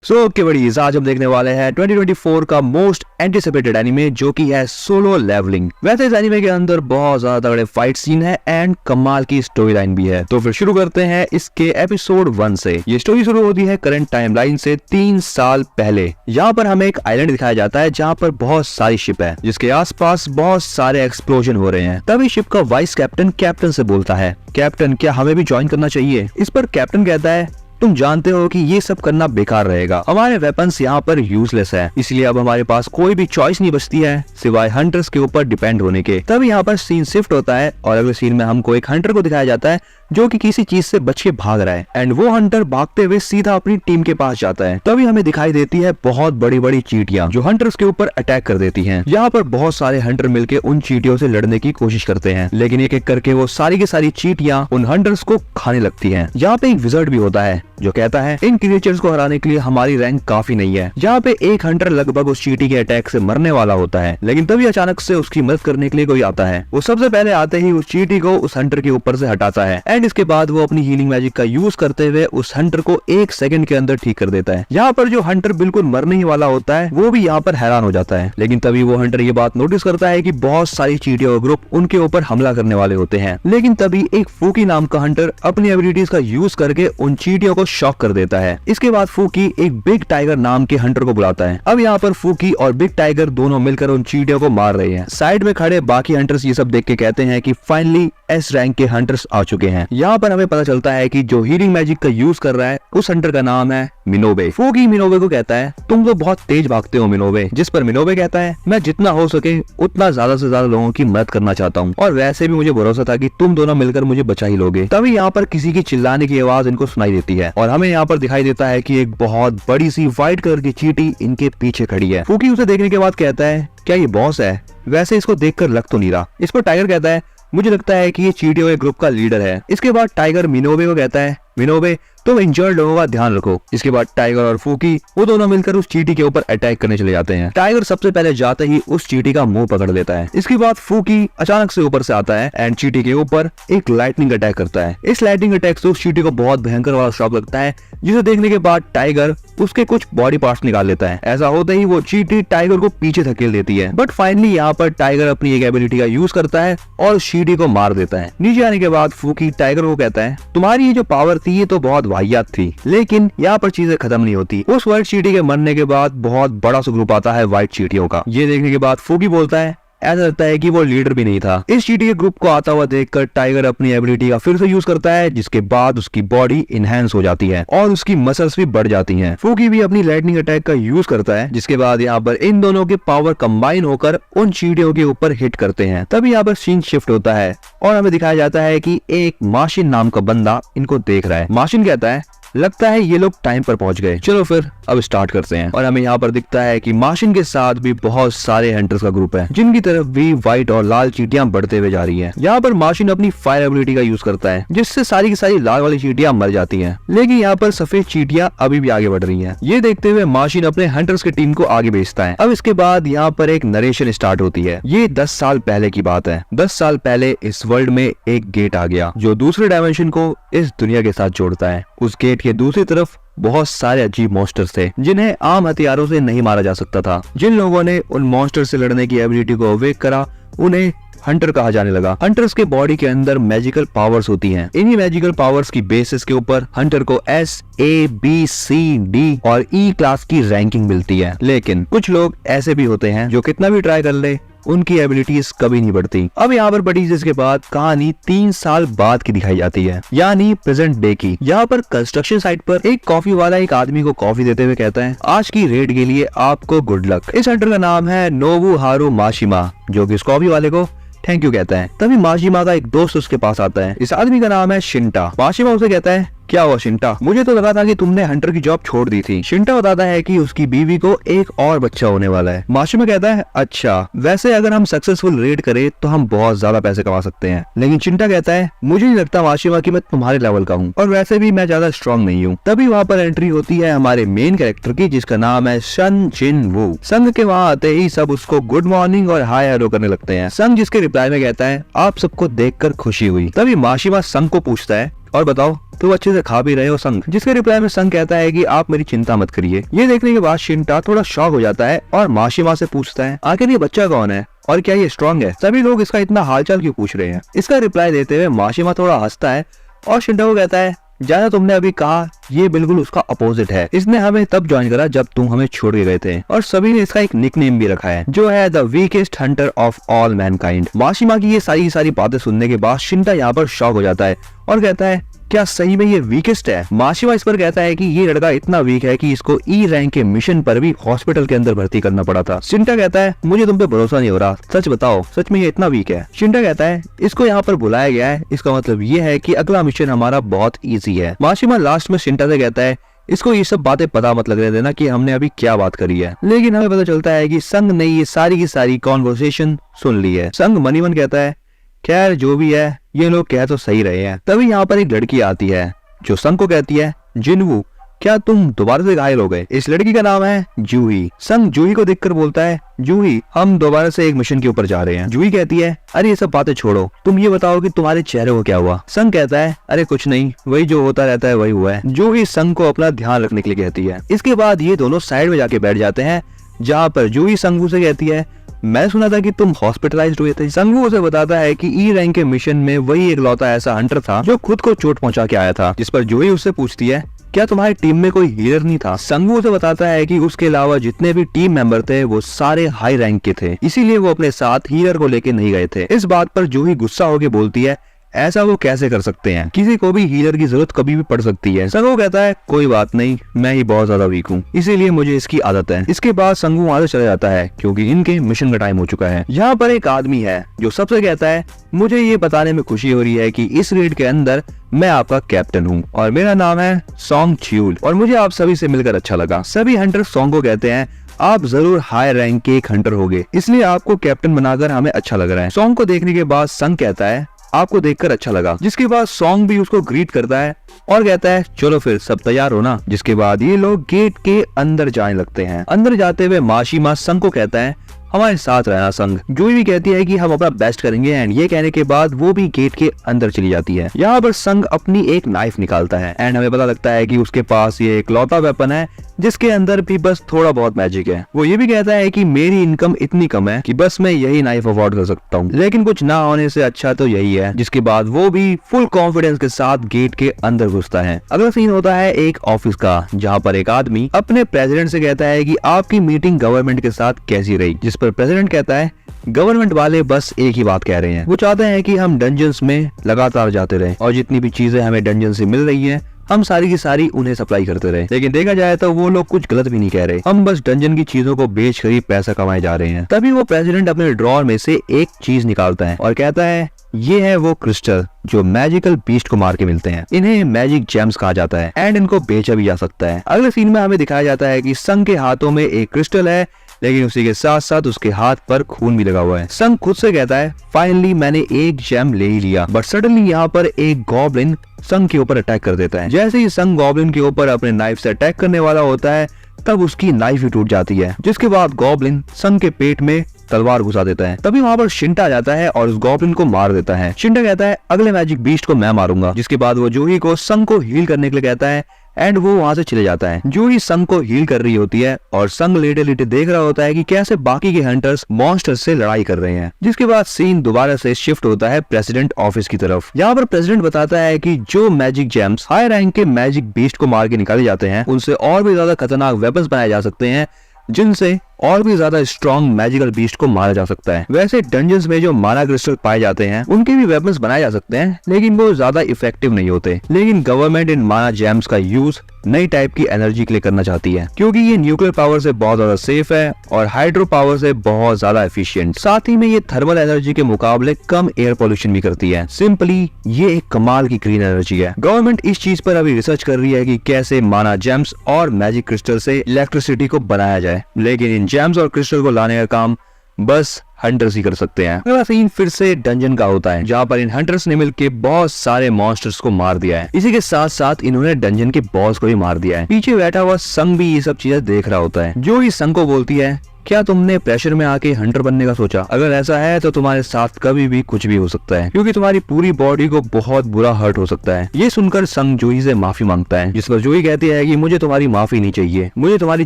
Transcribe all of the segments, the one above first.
Okay बड़ीज, आज हम देखने वाले हैं 2024 का मोस्ट एंटिसिपेटेड एनिमे जो कि है सोलो लेवलिंग। वैसे इस एनिमे के अंदर बहुत ज्यादा तगड़े फाइट सीन है एंड कमाल की स्टोरी लाइन भी है। तो फिर शुरू करते हैं इसके एपिसोड 1 से। ये स्टोरी शुरू होती है करंट टाइमलाइन से 3 साल पहले। यहाँ पर हमें एक आइलैंड दिखाया जाता है जहाँ पर बहुत सारी शिप है जिसके आसपास बहुत सारे एक्सप्लोजन हो रहे हैं। तभी शिप का वाइस कैप्टन से बोलता है, कैप्टन क्या हमें भी ज्वाइन करना चाहिए? इस पर कैप्टन कहता है, तुम जानते हो कि ये सब करना बेकार रहेगा, हमारे वेपन्स यहाँ पर यूजलेस है, इसलिए अब हमारे पास कोई भी चॉइस नहीं बचती है सिवाय हंटर्स के ऊपर डिपेंड होने के। तब यहाँ पर सीन शिफ्ट होता है और अगले सीन में हमको एक हंटर को दिखाया जाता है जो कि किसी चीज से बच के भाग रहा है एंड वो हंटर भागते हुए सीधा अपनी टीम के पास जाता है। तभी हमें दिखाई देती है बहुत बड़ी बड़ी चींटियां जो हंटर्स के ऊपर अटैक कर देती हैं। यहाँ पर बहुत सारे हंटर मिलके उन चींटियों से लड़ने की कोशिश करते हैं, लेकिन एक एक करके वो सारी की सारी चींटियां उन हंटर्स को खाने लगती हैं। यहाँ पे एक विजर्ड भी होता है जो कहता है इन क्रिएचर्स को हराने के लिए हमारी रैंक काफी नहीं है। यहाँ पे एक हंटर लगभग उस चींटी के अटैक से मरने वाला होता है, लेकिन तभी अचानक से उसकी मदद करने के लिए कोई आता है। वो सबसे पहले आते ही उस चींटी को उस हंटर के ऊपर से हटाता है एंड इसके बाद वो अपनी हीलिंग मैजिक का यूज करते हुए उस हंटर को 1 सेकंड के अंदर ठीक कर देता है। यहाँ पर जो हंटर बिल्कुल मरने ही वाला होता है वो भी यहाँ पर हैरान हो जाता है, लेकिन तभी वो हंटर ये बात नोटिस करता है कि बहुत सारी चींटियों का ग्रुप उनके ऊपर हमला करने वाले होते हैं। लेकिन तभी एक फूकी नाम का हंटर अपनी एबिलिटीज का यूज करके उन चींटियों को शॉक कर देता है। इसके बाद फूकी एक बिग टाइगर नाम के हंटर को बुलाता है। अब यहाँ पर फूकी और बिग टाइगर दोनों मिलकर उन चींटियों को मार रहे हैं। साइड में खड़े बाकी हंटर्स ये सब देख के कहते हैं कि फाइनली एस रैंक के हंटर्स आ चुके हैं। यहाँ पर हमें पता चलता है कि जो हीलिंग मैजिक का यूज कर रहा है उस हंटर का नाम है मिनोबे। फूकी मिनोबे को कहता है तुम तो बहुत तेज भागते हो मिनोबे, जिस पर मिनोबे कहता है मैं जितना हो सके उतना ज्यादा से ज्यादा लोगों की मदद करना चाहता हूँ और वैसे भी मुझे भरोसा था कि तुम दोनों मिलकर मुझे बचा ही लोगे। तभी यहाँ पर किसी की चिल्लाने की आवाज इनको सुनाई देती है और हमें यहाँ पर दिखाई देता है कि एक बहुत बड़ी सी व्हाइट कलर की चींटी इनके पीछे खड़ी है। फूकी उसे देखने के बाद कहता है क्या ये बॉस है? वैसे इसको देखकर लग तो नहीं रहा। इस पर टाइगर कहता है मुझे लगता है कि ये चींटियों के ग्रुप का लीडर है। इसके बाद टाइगर मिनोबे को कहता है मिनोबे तुम इंजर्ड लोगों का ध्यान रखो। इसके बाद टाइगर और फूकी वो दोनों मिलकर उस चींटी के ऊपर अटैक करने चले जाते हैं। टाइगर सबसे पहले जाते ही उस चींटी का मुंह पकड़ लेता है। इसके बाद फूकी अचानक से ऊपर से आता है एंड चींटी के ऊपर एक लाइटनिंग अटैक करता है। इस लाइटनिंग अटैक से उस चींटी को बहुत भयंकर वाला शॉक लगता है, जिसे देखने के बाद टाइगर उसके कुछ बॉडी पार्ट्स निकाल लेता है। ऐसा होते ही वो चींटी टाइगर को पीछे धकेल देती है, बट फाइनली यहाँ पर टाइगर अपनी एक एबिलिटी का यूज करता है और चींटी को मार देता है। नीचे आने के बाद फूकी टाइगर को कहता है तुम्हारी ये जो पावर थी ये तो बहुत वाहियात थी, लेकिन यहाँ पर चीजें खत्म नहीं होती। उस व्हाइट चींटी के मरने के बाद बहुत बड़ा सा ग्रुप आता है व्हाइट चींटियों का। ये देखने के बाद फूकी बोलता है ऐसा लगता है कि वो लीडर भी नहीं था। इस चींटी के ग्रुप को आता हुआ देखकर टाइगर अपनी एबिलिटी का फिर से यूज करता है, जिसके बाद उसकी बॉडी इनहेंस हो जाती है और उसकी मसल्स भी बढ़ जाती हैं। फूकी भी अपनी लाइटनिंग अटैक का यूज करता है, जिसके बाद यहाँ पर इन दोनों के पावर कंबाइन होकर उन चींटियों के ऊपर हिट करते हैं। तभी यहाँ पर सीन शिफ्ट होता है और हमें दिखाया जाता है कि एक माशिन नाम का बंदा इनको देख रहा है। माशिन कहता है लगता है ये लोग टाइम पर पहुंच गए, चलो फिर अब स्टार्ट करते हैं। और हमें यहाँ पर दिखता है कि माशिन के साथ भी बहुत सारे हंटर्स का ग्रुप है, जिनकी तरफ भी व्हाइट और लाल चींटियां बढ़ते हुए जा रही हैं। यहाँ पर माशिन अपनी फायर एबिलिटी का यूज करता है, जिससे सारी की सारी लाल वाली चींटियां मर जाती हैं, लेकिन यहाँ पर सफेद चींटियां अभी भी आगे बढ़ रही हैं। ये देखते हुए माशिन अपने हंटर्स की टीम को आगे भेजता है। अब इसके बाद यहाँ पर एक नरेशन स्टार्ट होती है। ये 10 साल पहले की बात है। 10 साल पहले इस वर्ल्ड में एक गेट आ गया जो दूसरे डायमेंशन को इस दुनिया के साथ जोड़ता है। उस गेट के दूसरी तरफ बहुत सारे अजीब मॉन्स्टर्स थे जिन्हें आम हथियारों से नहीं मारा जा सकता था। जिन लोगों ने उन मॉन्स्टर से लड़ने की एबिलिटी को अवेक करा उन्हें हंटर कहा जाने लगा। हंटर्स के बॉडी के अंदर मैजिकल पावर्स होती हैं। इन्हीं मैजिकल पावर्स की बेसिस के ऊपर हंटर को S, A, B, C, D और E क्लास की रैंकिंग मिलती है। लेकिन कुछ लोग ऐसे भी होते हैं जो कितना भी ट्राई कर ले उनकी एबिलिटीज कभी नहीं बढ़ती। अब यहाँ पर बड़ी इसके बाद कहानी 3 साल बाद की दिखाई जाती है, यानी प्रेजेंट डे की। यहाँ पर कंस्ट्रक्शन साइट पर एक कॉफी वाला एक आदमी को कॉफी देते हुए कहता है आज की रेड के लिए आपको गुड लक। इस हंटर का नाम है नोबुहारू माशिमा, जो कि इस कॉफी वाले को थैंक यू कहता है। तभी माशिमा का एक दोस्त उसके पास आता है। इस आदमी का नाम है शिंटा। माशिमा उसे कहता है क्या हुआ शिंटा, मुझे तो लगा था कि तुमने हंटर की जॉब छोड़ दी थी। शिंटा बताता है कि उसकी बीवी को एक और बच्चा होने वाला है। माशिमा कहता है अच्छा, वैसे अगर हम सक्सेसफुल रेड करें तो हम बहुत ज्यादा पैसे कमा सकते हैं। लेकिन शिंटा कहता है मुझे नहीं लगता माशिमा कि मैं तुम्हारे लेवल का हूँ और वैसे भी मैं ज्यादा स्ट्रॉन्ग नहीं हूँ। तभी वहाँ पर एंट्री होती है हमारे मेन कैरेक्टर की, जिसका नाम है सन जिन वू। संग के वहाँ आते ही सब उसको गुड मॉर्निंग और हाय हेलो करने लगते हैं। संग जिसके रिप्लाई में कहता है आप सबको देखकर खुशी हुई। तभी माशिमा संग को पूछता है और बताओ तो अच्छे से खा भी रहे हो संग? जिसके रिप्लाई में संग कहता है कि आप मेरी चिंता मत करिए। ये देखने के बाद शिंटा थोड़ा शॉक हो जाता है और माशिमा से पूछता है आखिर ये बच्चा कौन है और क्या ये स्ट्रॉन्ग है? सभी लोग इसका इतना हालचाल क्यों पूछ रहे हैं? इसका रिप्लाई देते हुए माशिमा थोड़ा हंसता है और शिंटा को कहता है ज्यादा तुमने अभी कहा, ये बिल्कुल उसका अपोजिट है। इसने हमें तब ज्वाइन करा जब तुम हमें छोड़ के गए थे और सभी ने इसका एक निकनेम भी रखा है जो है the weakest hunter of all mankind. Mashima की ये सारी बातें सुनने के बाद शिंटा यहाँ पर शॉक हो जाता है और कहता है क्या सही में ये वीकेस्ट है? माशिमा इस पर कहता है कि ये लड़का इतना वीक है कि इसको ई रैंक के मिशन पर भी हॉस्पिटल के अंदर भर्ती करना पड़ा था। शिंटा कहता है मुझे तुम पे भरोसा नहीं हो रहा, सच बताओ सच में ये इतना वीक है? शिंटा कहता है इसको यहाँ पर बुलाया गया है, इसका मतलब ये है कि अगला मिशन हमारा बहुत ईजी है। माशिमा लास्ट में शिंटा से कहता है इसको ये सब बातें पता मत लगने देना कि हमने अभी क्या बात करी है। लेकिन हमें पता चलता है कि संग ने ये सारी की सारी कॉन्वर्सेशन सुन ली है। संग मनी मन कहता है खैर जो भी है ये लोग कह तो सही रहे हैं। तभी यहाँ पर एक लड़की आती है जो संग को कहती है जिनवू क्या तुम दोबारा से घायल हो गए? इस लड़की का नाम है जूही। संग जूही को देखकर बोलता है जूही हम दोबारा से एक मिशन के ऊपर जा रहे हैं। जूही कहती है अरे ये सब बातें छोड़ो, तुम ये बताओ कि तुम्हारे चेहरे को क्या हुआ? संग कहता है अरे कुछ नहीं, वही जो होता रहता है वही हुआ है। जूही संग को अपना ध्यान रखने के लिए कहती है। इसके बाद ये दोनों साइड में जाके बैठ जाते हैं जहाँ पर जूही संगू से कहती है मैं सुना था कि तुम हॉस्पिटलाइज्ड हुए थे। संगू उसे बताता है कि ई रैंक के मिशन में वही एक लौता ऐसा हंटर था जो खुद को चोट पहुंचा के आया था। जिस पर जूही उससे पूछती है क्या तुम्हारी टीम में कोई हीलर नहीं था? संगू उसे बताता है कि उसके अलावा जितने भी टीम मेंबर थे वो सारे हाई रैंक के थे, इसीलिए वो अपने साथ हीलर को लेके नहीं गए थे। इस बात पर जूही गुस्सा होकर बोलती है ऐसा वो कैसे कर सकते हैं, किसी को भी हीलर की जरूरत कभी भी पड़ सकती है। संगू कहता है कोई बात नहीं, मैं ही बहुत ज्यादा वीक हूँ इसीलिए मुझे इसकी आदत है। इसके बाद संगू वहां से चला जाता है क्योंकि इनके मिशन का टाइम हो चुका है। यहाँ पर एक आदमी है जो सबसे कहता है मुझे ये बताने में खुशी हो रही है कि इस रेड के अंदर मैं आपका कैप्टन हूँ और मेरा नाम है सॉन्ग च्यूल और मुझे आप सभी से मिलकर अच्छा लगा। सभी हंटर सॉन्ग को कहते हैं आप जरूर हाई रैंक के एक हंटर होगे, इसलिए आपको कैप्टन बनाकर हमें अच्छा लग रहा है। सॉन्ग को देखने के बाद संग कहता है आपको देखकर अच्छा लगा, जिसके बाद सॉन्ग भी उसको ग्रीट करता है और कहता है चलो फिर सब तैयार हो ना। जिसके बाद ये लोग गेट के अंदर जाने लगते हैं। अंदर जाते हुए माशिमा संग को कहता है हमारे साथ रहना संग। जूही भी कहती है कि हम अपना बेस्ट करेंगे एंड ये कहने के बाद वो भी गेट के अंदर चली जाती है। यहाँ पर संग अपनी एक नाइफ निकालता है एंड हमें पता लगता है कि उसके पास ये एक लौता वेपन है जिसके अंदर भी बस थोड़ा बहुत मैजिक है। वो ये भी कहता है कि मेरी इनकम इतनी कम है कि बस मैं यही नाइफ अफोर्ड कर सकता हूँ, लेकिन कुछ ना होने से अच्छा तो यही है। जिसके बाद वो भी फुल कॉन्फिडेंस के साथ गेट के अंदर घुसता है। अगला सीन होता है एक ऑफिस का जहाँ पर एक आदमी अपने प्रेसिडेंट से कहता है कि आपकी मीटिंग गवर्नमेंट के साथ कैसी रही? जिस पर प्रेसिडेंट कहता है गवर्नमेंट वाले बस एक ही बात कह रहे हैं, वो चाहते हैं कि हम डंजन्स में लगातार जाते रहें और जितनी भी चीजें हमें डंजन से मिल रही हैं हम सारी की सारी उन्हें सप्लाई करते रहे। लेकिन देखा जाए तो वो लोग कुछ गलत भी नहीं कह रहे, हम बस डंजन की चीजों को बेच कर ही पैसा कमाए जा रहे हैं। तभी वो प्रेसिडेंट अपने ड्रॉर में से एक चीज निकालता है और कहता है ये है वो क्रिस्टल जो मैजिकल बीस्ट को मार के मिलते हैं, इन्हें मैजिक जेम्स कहा जाता है एंड इनको बेचा भी जा सकता है। अगले सीन में हमें दिखाया जाता है कि संग के हाथों में एक क्रिस्टल है लेकिन उसी के साथ साथ उसके हाथ पर खून भी लगा हुआ है। संग खुद से कहता है फाइनली मैंने एक जेम ले ही लिया, बट सडनली यहाँ पर एक गॉब्लिन संग के ऊपर अटैक कर देता है। जैसे ही संग गॉब्लिन के ऊपर अपने नाइफ से अटैक करने वाला होता है तब उसकी नाइफ ही टूट जाती है, जिसके बाद गॉब्लिन संग के पेट में तलवार घुसा देता है। तभी वहाँ पर शिंटा आ जाता है और उस गॉब्लिन को मार देता है। शिंटा कहता है अगले मैजिक बीस्ट को मैं मारूंगा। जिसके बाद वो जूही को संग को हील करने के लिए कहता है एंड वो वहां से चले जाता है। जूही संग को हील कर रही होती है और संग लेटे लेटे देख रहा होता है कि कैसे बाकी के हंटर्स मॉन्स्टर्स से लड़ाई कर रहे हैं। जिसके बाद सीन दोबारा से शिफ्ट होता है प्रेसिडेंट ऑफिस की तरफ। यहाँ पर प्रेसिडेंट बताता है कि जो मैजिक जेम्स हाई रैंक के मैजिक बीस्ट को मार के निकाले जाते हैं उनसे और भी ज्यादा खतरनाक वेपन्स बनाए जा सकते हैं जिनसे और भी ज्यादा स्ट्रॉन्ग मैजिकल बीस्ट को मारा जा सकता है। वैसे डंजन्स में जो माना क्रिस्टल पाए जाते हैं उनके भी वेपन्स बनाए जा सकते हैं लेकिन वो ज्यादा इफेक्टिव नहीं होते। लेकिन गवर्नमेंट इन माना जेम्स का यूज नई टाइप की एनर्जी के लिए करना चाहती है क्योंकि ये न्यूक्लियर पावर से बहुत ज्यादा सेफ है और हाइड्रो पावर से बहुत ज्यादा एफिशिएंट। साथ ही में ये थर्मल एनर्जी के मुकाबले कम एयर पोल्यूशन भी करती है। सिंपली ये एक कमाल की ग्रीन एनर्जी है। गवर्नमेंट इस चीज पर अभी रिसर्च कर रही है कि कैसे माना जेम्स और मैजिक क्रिस्टल से इलेक्ट्रिसिटी को बनाया जाए, लेकिन इन जेम्स और क्रिस्टल को लाने का काम बस हंटर्स ही कर सकते हैं। अगला सीन फिर से डंजन का होता है, जहाँ पर इन हंटर्स ने मिलकर बहुत सारे मॉन्स्टर्स को मार दिया है। इसी के साथ साथ इन्होंने डंजन के बॉस को भी मार दिया है। पीछे बैठा हुआ संग भी ये सब चीजें देख रहा होता है, जो ही संग को बोलती है, क्या तुमने प्रेशर में आके हंटर बनने का सोचा? अगर ऐसा है तो तुम्हारे साथ कभी भी कुछ भी हो सकता है, क्योंकि तुम्हारी पूरी बॉडी को बहुत बुरा हर्ट हो सकता है। ये सुनकर संग जूही से माफी मांगता है, जिस पर जूही कहती है कि मुझे तुम्हारी माफी नहीं चाहिए, मुझे तुम्हारी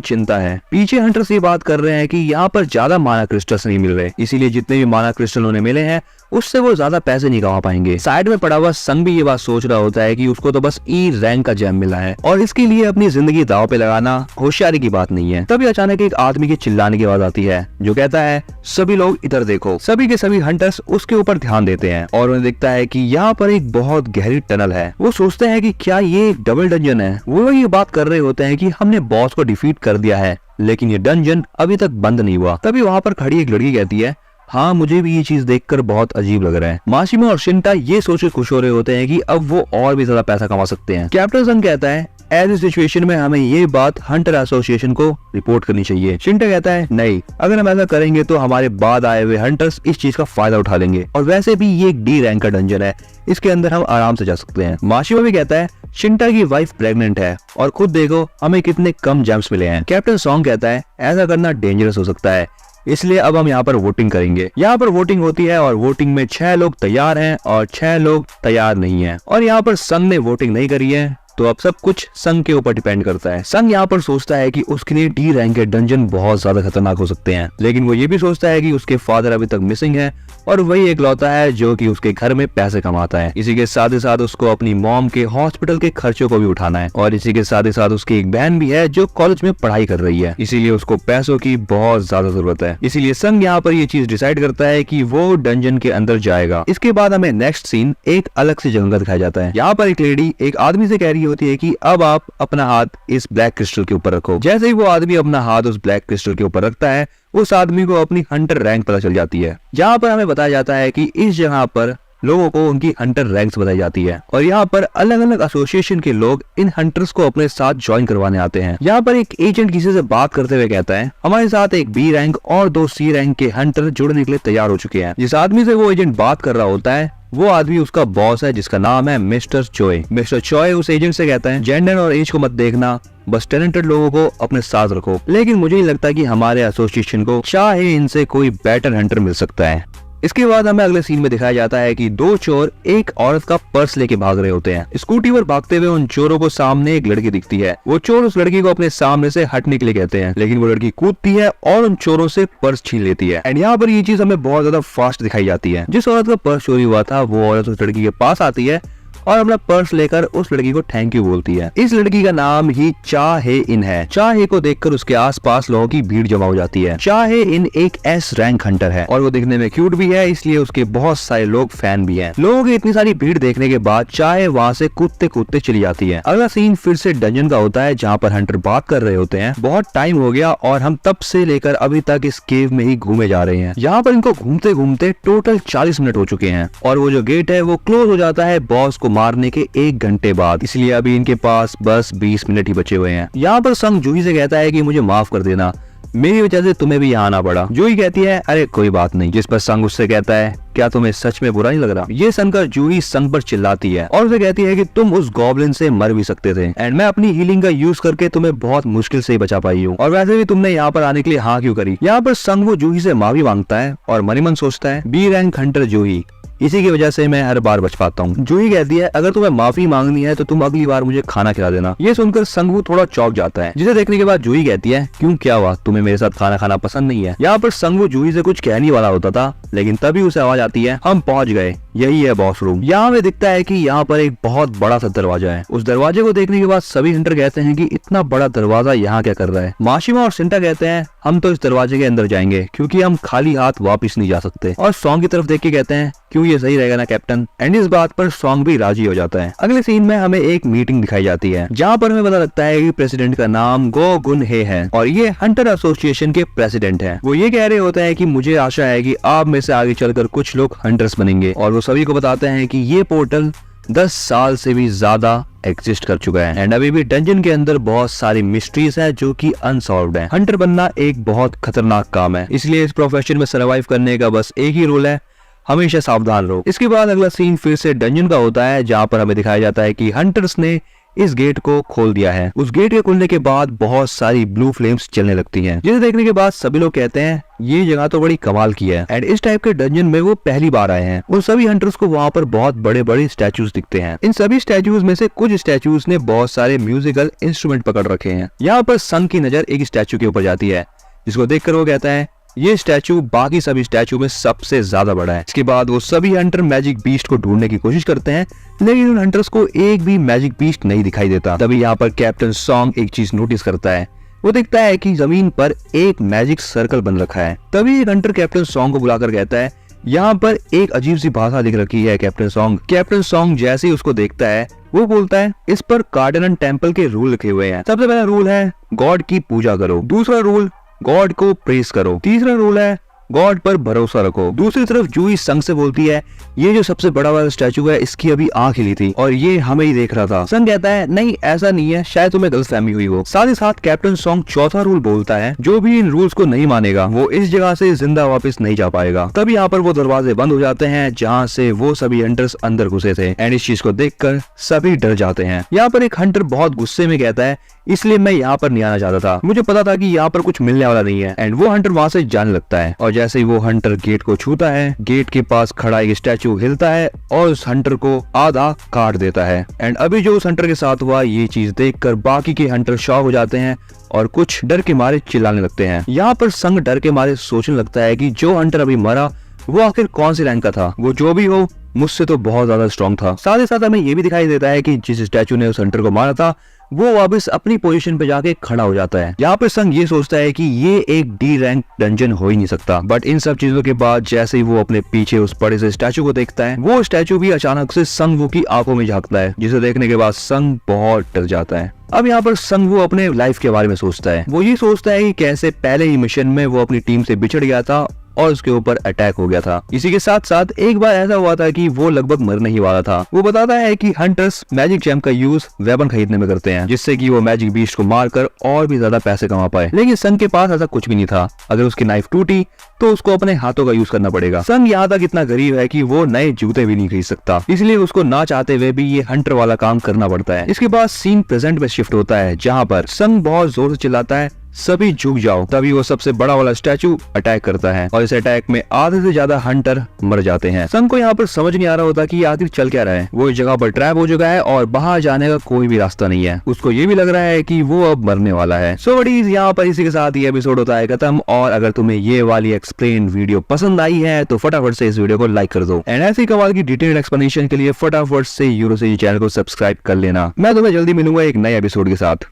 चिंता है। पीछे हंटर्स ये बात कर रहे हैं कि यहाँ पर ज्यादा माना क्रिस्टल्स नहीं मिल रहे, इसीलिए जितने भी माना क्रिस्टल उन्हें मिले हैं उससे वो ज्यादा पैसे नहीं कमा पाएंगे। साइड में पड़ा हुआ संग भी ये बात सोच रहा होता है कि उसको तो बस ई रैंक का जेम मिला है और इसके लिए अपनी जिंदगी दांव पे लगाना होशियारी की बात नहीं है। तभी अचानक एक आदमी के चिल्लाने की आवाज आती है, जो कहता है सभी लोग इधर देखो। सभी के सभी हंटर्स उसके ऊपर ध्यान देते हैं और उन्हें दिखता है कि यहाँ पर एक बहुत गहरी टनल है। वो सोचते हैं कि क्या ये एक डबल डंजन है। वो ये बात कर रहे होते हैं कि हमने बॉस को डिफीट कर दिया है, लेकिन ये डंजन अभी तक बंद नहीं हुआ। तभी वहाँ पर खड़ी एक लड़की कहती है, हाँ मुझे भी ये चीज देखकर बहुत अजीब लग रहा है। माशिमा और शिंटा ये सोचकर खुश हो रहे होते हैं कि अब वो और भी ज्यादा पैसा कमा सकते हैं। कैप्टन संग कहता है, ऐसी सिचुएशन में हमें ये बात हंटर एसोसिएशन को रिपोर्ट करनी चाहिए। शिंटा कहता है, नहीं, अगर हम ऐसा करेंगे तो हमारे बाद आए हुए हंटर्स इस चीज का फायदा उठा लेंगे, और वैसे भी ये एक डी रैंक का डंजन है, इसके अंदर हम आराम से जा सकते हैं। माशिमा भी कहता है, शिंटा की वाइफ प्रेग्नेंट है और खुद देखो हमें कितने कम जेम्स मिले हैं। कैप्टन सॉन्ग कहता है, ऐसा करना डेंजरस हो सकता है, इसलिए अब हम यहाँ पर वोटिंग करेंगे। यहाँ पर वोटिंग होती है और वोटिंग में 6 लोग तैयार हैं और 6 लोग तैयार नहीं हैं। और यहाँ पर संघ ने वोटिंग नहीं करी है, तो अब सब कुछ संघ के ऊपर डिपेंड करता है। संघ यहाँ पर सोचता है कि उसके लिए डी रैंक के डंजन बहुत ज्यादा खतरनाक हो सकते हैं, लेकिन वो ये भी सोचता है कि उसके फादर अभी तक मिसिंग है और वही एकलौता है जो कि उसके घर में पैसे कमाता है। इसी के साथ ही साथ उसको अपनी मॉम के हॉस्पिटल के खर्चों को भी उठाना है, और इसी के साथ ही साथ उसकी एक बहन भी है जो कॉलेज में पढ़ाई कर रही है, इसीलिए उसको पैसों की बहुत ज्यादा जरूरत है। इसीलिए संघ यहाँ पर ये चीज डिसाइड करता है कि वो डंजन के अंदर जाएगा। इसके बाद हमें नेक्स्ट सीन एक अलग सी जगह का दिखाया जाता है। यहाँ पर एक लेडी एक आदमी से कह रही होती है कि अब आप अपना हाथ इस ब्लैक क्रिस्टल के ऊपर रखो। जैसे ही वो आदमी अपना हाथ उस ब्लैक क्रिस्टल के ऊपर रखता है, उस आदमी को अपनी हंटर रैंक पता चल जाती है। यहाँ पर हमें बताया जाता है कि इस जगह पर लोगों को उनकी हंटर रैंक्स बताई जाती है, और यहाँ पर अलग अलग एसोसिएशन के लोग इन हंटर्स को अपने साथ ज्वाइन करवाने आते हैं। यहाँ पर एक एजेंट किसी से बात करते हुए कहता है, हमारे साथ एक बी रैंक और 2 सी रैंक के हंटर जुड़ने के लिए तैयार हो चुके हैं। जिस आदमी से वो एजेंट बात कर रहा होता है, वो आदमी उसका बॉस है, जिसका नाम है मिस्टर चोय। मिस्टर चोय उस एजेंट से कहता है, जेंडर और एज को मत देखना, बस टैलेंटेड लोगों को अपने साथ रखो। लेकिन मुझे नहीं लगता कि हमारे एसोसिएशन को चाहे इनसे कोई बेटर हंटर मिल सकता है। इसके बाद हमें अगले सीन में दिखाया जाता है कि 2 चोर एक औरत का पर्स लेके भाग रहे होते हैं। स्कूटी पर भागते हुए उन चोरों को सामने एक लड़की दिखती है। वो चोर उस लड़की को अपने सामने से हटने के लिए कहते हैं, लेकिन वो लड़की कूदती है और उन चोरों से पर्स छीन लेती है। एंड यहाँ पर ये चीज हमें बहुत ज्यादा फास्ट दिखाई जाती है। जिस औरत का पर्स चोरी हुआ था, वो औरत उस लड़की के पास आती है और अपना पर्स लेकर उस लड़की को थैंक यू बोलती है। इस लड़की का नाम ही चा हे इन है। चा हे को देखकर उसके आसपास लोगों की भीड़ जमा हो जाती है। चा हे इन एक एस रैंक हंटर है और वो दिखने में क्यूट भी है, इसलिए उसके बहुत सारे लोग फैन भी हैं। लोगों की इतनी सारी भीड़ देखने के बाद चाहे वहाँ से कूदते कूदते चली जाती है। अगला सीन फिर से डंजन का होता है, जहाँ पर हंटर बात कर रहे होते हैं, बहुत टाइम हो गया और हम तब से लेकर अभी तक इस केव में ही घूमे जा रहे हैं। यहाँ पर इनको घूमते घूमते टोटल 40 मिनट हो चुके हैं और वो जो गेट है वो क्लोज हो जाता है बॉस को मारने के 1 घंटे बाद, इसलिए अभी इनके पास बस 20 मिनट ही बचे हुए हैं। यहाँ पर संग जूही से कहता है कि मुझे माफ कर देना, मेरी वजह से तुम्हें भी यहाँ आना पड़ा। जूही कहती है, अरे कोई बात नहीं। जिस पर संग उससे कहता है, क्या तुम्हें सच में बुरा नहीं लग रहा? ये सुनकर जूही संग पर चिल्लाती है और उसे कहती है कि तुम उस गॉब्लिन से मर भी सकते थे एंड मैं अपनी हीलिंग का यूज करके तुम्हें बहुत मुश्किल से ही बचा पाई हूँ, और वैसे भी तुमने यहाँ पर आने के लिए हाँ क्यों करी? यहाँ पर संग वो जूही से माफी मांगता है और मन ही मन सोचता है, बी रैंक हंटर जूही, इसी की वजह से मैं हर बार बच पाता हूँ। जूही कहती है, अगर तुम्हें माफी मांगनी है तो तुम अगली बार मुझे खाना खिला देना। ये सुनकर संगू थोड़ा चौंक जाता है, जिसे देखने के बाद जूही कहती है, क्यों क्या हुआ, तुम्हें मेरे साथ खाना खाना पसंद नहीं है? यहाँ पर संगू जूही से कुछ कहने वाला होता था, लेकिन तभी उसे आवाज आती है, हम पहुंच गए, यही है बॉस रूम। यहाँ हमें दिखता है कि यहाँ पर एक बहुत बड़ा सा दरवाजा है। उस दरवाजे को देखने के बाद सभी हंटर कहते हैं कि इतना बड़ा दरवाजा यहाँ क्या कर रहा है? माशिमा और शिंटा कहते हैं, हम तो इस दरवाजे के अंदर जाएंगे क्योंकि हम खाली हाथ वापस नहीं जा सकते। और सॉन्ग की तरफ देख के कहते हैं, क्यों, ये सही रहेगा ना कैप्टन? एंड इस बात पर सॉन्ग भी राजी हो जाता है। अगले सीन में हमें एक मीटिंग दिखाई जाती है, जहाँ पर हमें पता लगता है कि प्रेसिडेंट का नाम गो गुन हे है और ये हंटर एसोसिएशन के प्रेसिडेंट हैं। वो ये कह रहे होते हैं कि मुझे आशा है कि आप में से आगे चलकर कुछ लोग हंटर्स बनेंगे, और वो सभी को बताते हैं कि ये पोर्टल 10 साल से भी ज्यादा एग्जिस्ट कर चुका है एंड अभी भी डंजन के अंदर बहुत सारी मिस्ट्रीज है जो कि अनसॉल्व्ड है। हंटर बनना एक बहुत खतरनाक काम है, इसलिए इस प्रोफेशन में सर्वाइव करने का बस एक ही रूल है, हमेशा सावधान रहो। इसके बाद अगला सीन फिर से डंजन का होता है, जहाँ पर हमें दिखाया जाता है कि हंटर्स ने इस गेट को खोल दिया है। उस गेट के खुलने के बाद बहुत सारी ब्लू फ्लेम्स चलने लगती हैं, जिसे देखने के बाद सभी लोग कहते हैं ये जगह तो बड़ी कमाल की है। एंड इस टाइप के डंजन में वो पहली बार आए हैं। उन सभी हंटर्स को वहाँ पर बहुत बड़े बड़े स्टैचूज दिखते हैं। इन सभी स्टैचूज में से कुछ स्टैचूज ने बहुत सारे म्यूजिकल इंस्ट्रूमेंट पकड़ रखे हैं। यहाँ पर संग की नजर एक स्टैचू के ऊपर जाती है, जिसको देखकर वो कहता है ये स्टैचू बाकी सभी स्टैचू में सबसे ज्यादा बड़ा है। इसके बाद वो सभी हंटर मैजिक बीस्ट को ढूंढने की कोशिश करते हैं, लेकिन उन हंटर्स को एक भी मैजिक बीस्ट नहीं दिखाई देता। तभी यहाँ पर कैप्टन सॉन्ग एक चीज नोटिस करता है। वो देखता है कि जमीन पर एक मैजिक सर्कल बन रखा है। तभी एक हंटर कैप्टन सॉन्ग को बुलाकर कहता है यहाँ पर एक अजीब सी भाषा लिख रखी है कैप्टन सॉन्ग। कैप्टन सॉन्ग जैसे ही उसको देखता है वो बोलता है इस पर कार्डेनन टेम्पल के रूल लिखे हुए हैं। सबसे पहला रूल है गॉड की पूजा करो, दूसरा रूल गॉड को प्रेस करो, तीसरा रूल है गॉड पर भरोसा रखो। दूसरी तरफ जूही संग से बोलती है ये जो सबसे बड़ा वाला स्टैचू है इसकी अभी आंख हिली थी और ये हमें ही देख रहा था। संग कहता है नहीं ऐसा नहीं है, शायद तुम्हें गलतफहमी हुई हो। साथ ही साथ कैप्टन सॉन्ग चौथा रूल बोलता है जो भी इन रूल्स को नहीं मानेगा वो इस जगह से जिंदा वापस नहीं जा पाएगा। तब यहाँ पर वो दरवाजे बंद हो जाते हैं जहाँ से वो सभी हंटर्स अंदर घुसे थे एंड इस चीज को देखकर सभी डर जाते हैं। यहाँ पर एक हंटर बहुत गुस्से में कहता है इसलिए मैं यहाँ पर नहीं आना चाहता था, मुझे पता था कि यहाँ पर कुछ मिलने वाला नहीं है। एंड वो हंटर वहाँ से जाने लगता है और जैसे ही वो हंटर गेट को छूता है गेट के पास खड़ा एक स्टैचू हिलता है और उस हंटर को आधा काट देता है। एंड अभी जो उस हंटर के साथ हुआ ये चीज देखकर बाकी के हंटर शॉक हो जाते हैं और कुछ डर के मारे चिल्लाने लगते हैं। यहाँ पर संग डर के मारे सोचने लगता है कि जो हंटर अभी मरा वो आखिर कौन सी रैंक का था, वो जो भी हो मुझसे तो बहुत ज्यादा स्ट्रॉन्ग था। साथ ही साथ हमें ये भी दिखाई देता है कि जिस स्टैचू ने उस हंटर को मारा था वो वापस अपनी पोजीशन पे जाके खड़ा हो जाता है। यहाँ पे संग ये सोचता है कि ये एक डी रैंक डंजन हो ही नहीं सकता। बट इन सब चीजों के बाद जैसे ही वो अपने पीछे उस बड़े से स्टैचू को देखता है वो स्टैचू भी अचानक से संग वो की आंखों में झांकता है, जिसे देखने के बाद संग बहुत डर जाता है। अब यहाँ पर संग वो अपने लाइफ के बारे में सोचता है। वो ये सोचता है कि कैसे पहले ही मिशन में वो अपनी टीम से बिछड़ गया था और उसके ऊपर अटैक हो गया था। इसी के साथ साथ एक बार ऐसा हुआ था कि वो लगभग मरने ही वाला था। वो बताता है कि हंटर्स मैजिक जैम का यूज वेपन खरीदने में करते हैं जिससे कि वो मैजिक बीस्ट को मारकर और भी ज्यादा पैसे कमा पाए, लेकिन संग के पास ऐसा कुछ भी नहीं था। अगर उसकी नाइफ टूटी तो उसको अपने हाथों का यूज करना पड़ेगा। संग यहाँ तक इतना गरीब है कि वो नए जूते भी नहीं खरीद सकता, इसलिए उसको ना चाहते हुए भी ये हंटर वाला काम करना पड़ता है। इसके बाद सीन प्रेजेंट में शिफ्ट होता है जहाँ पर संग बहुत जोर से चिल्लाता है सभी झुक जाओ। तभी वो सबसे बड़ा वाला स्टैचू अटैक करता है और इस अटैक में आधे से ज्यादा हंटर मर जाते हैं। संग को यहाँ पर समझ नहीं आ रहा होता कि आखिर चल क्या रहा है। वो इस जगह पर ट्रैप हो चुका है और बाहर जाने का कोई भी रास्ता नहीं है। उसको ये भी लग रहा है कि वो अब मरने वाला है। सो बडीज यहाँ पर इसी के साथ ये एपिसोड होता है खत्म। और अगर तुम्हें ये वाली एक्सप्लेन वीडियो पसंद आई है तो फटाफट से इस वीडियो को लाइक कर दो एंड ऐसी कमाल की डिटेल्ड एक्सप्लेनेशन के लिए फटाफट से यूरोसेजी चैनल को सब्सक्राइब कर लेना। मैं तुम्हें जल्दी मिलूंगा एक नए एपिसोड के साथ।